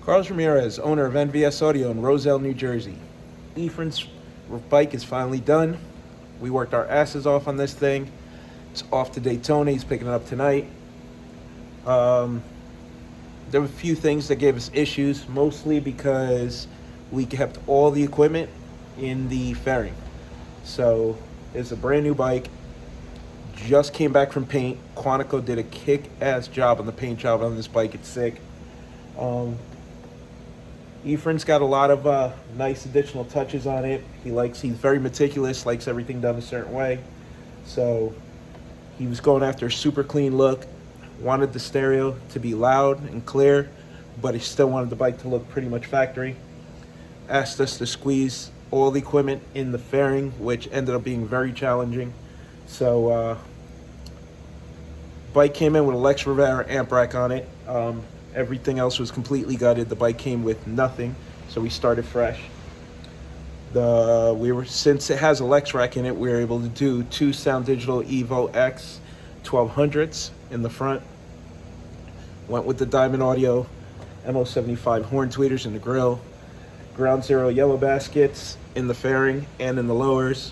Carlos Ramirez, owner of NVS Audio in Roselle, New Jersey. Ephraim's bike is finally done. We worked our asses off on this thing. It's off to Daytona. He's picking it up tonight. There were a few things that gave us issues, mostly because we kept all the equipment in the fairing. So it's a brand new bike. Just came back from paint. Quantico did a kick-ass job on the paint job on this bike. It's sick. Ephraim's got a lot of nice additional touches on it. He's very meticulous, likes everything done a certain way. So he was going after a super clean look, wanted the stereo to be loud and clear, but he still wanted the bike to look pretty much factory. Asked us to squeeze all the equipment in the fairing, which ended up being very challenging. So bike came in with a Lex Rivera amp rack on it. Everything else was completely gutted. The bike came with nothing, so we started fresh. Since it has a Lex rack in it, we were able to do two Sound Digital evox 1200s in the front. Went with the Diamond Audio MO75 horn tweeters in the grill. Ground Zero yellow baskets in the fairing and in the lowers.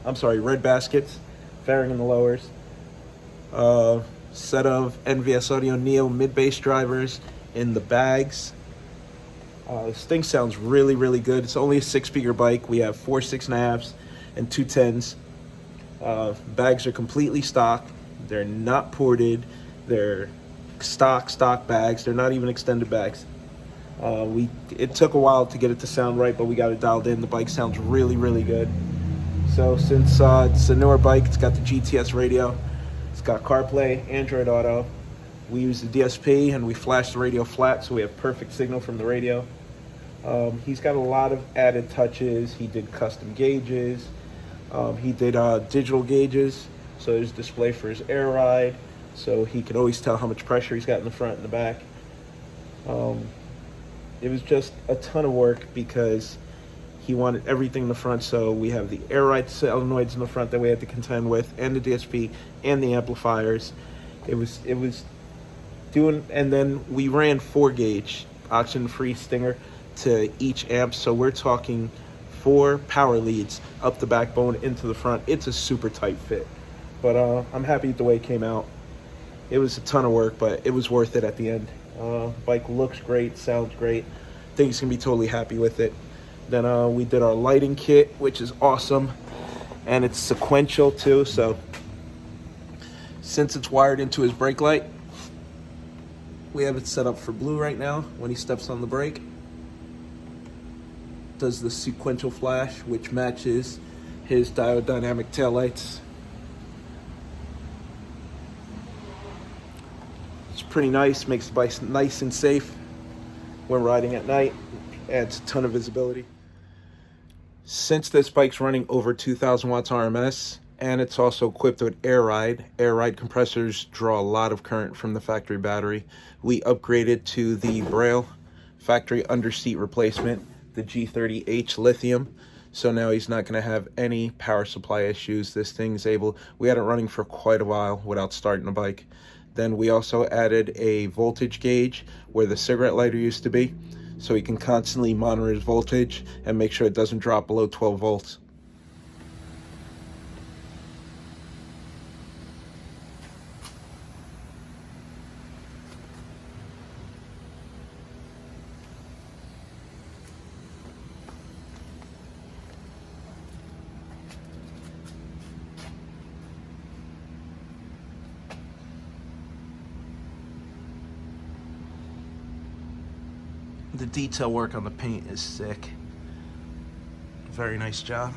Red baskets, fairing in the lowers. Set of NVS Audio Neo mid-bass drivers in the bags. This thing sounds really, really good. It's only a 6-speaker bike. We have 4 6.5s and 2 10s. Bags are completely stock. They're not ported. They're stock bags. They're not even extended bags. It took a while to get it to sound right, but we got it dialed in. The bike sounds really, really good. So since it's a newer bike, it's got the GTS radio. It's got CarPlay, Android Auto. We use the DSP and we flash the radio flat, so we have perfect signal from the radio. He's got a lot of added touches. He did custom gauges. He did digital gauges, so there's display for his air ride, so he can always tell how much pressure he's got in the front and the back. It was just a ton of work because he wanted everything in the front, so we have the air ride solenoids in the front that we had to contend with, and the DSP and the amplifiers. It was doing, and then we ran 4-gauge oxygen-free stinger to each amp, so we're talking 4 power leads up the backbone into the front. It's a super tight fit, but I'm happy with the way it came out. It was a ton of work, but it was worth it at the end. Bike looks great, sounds great. I think he's gonna be totally happy with it. Then we did our lighting kit, which is awesome, and it's sequential too. So since it's wired into his brake light, we have it set up for blue right now. When he steps on the brake, does the sequential flash, which matches his diode dynamic taillights. It's pretty nice, makes the bike nice and safe when riding at night. Adds a ton of visibility. Since this bike's running over 2,000 watts RMS, and it's also equipped with air ride compressors draw a lot of current from the factory battery. We upgraded to the Braille factory underseat replacement, the G30H lithium. So now he's not going to have any power supply issues. This thing's we had it running for quite a while without starting the bike. Then we also added a voltage gauge where the cigarette lighter used to be, so he can constantly monitor his voltage and make sure it doesn't drop below 12 volts. The detail work on the paint is sick. Very nice job.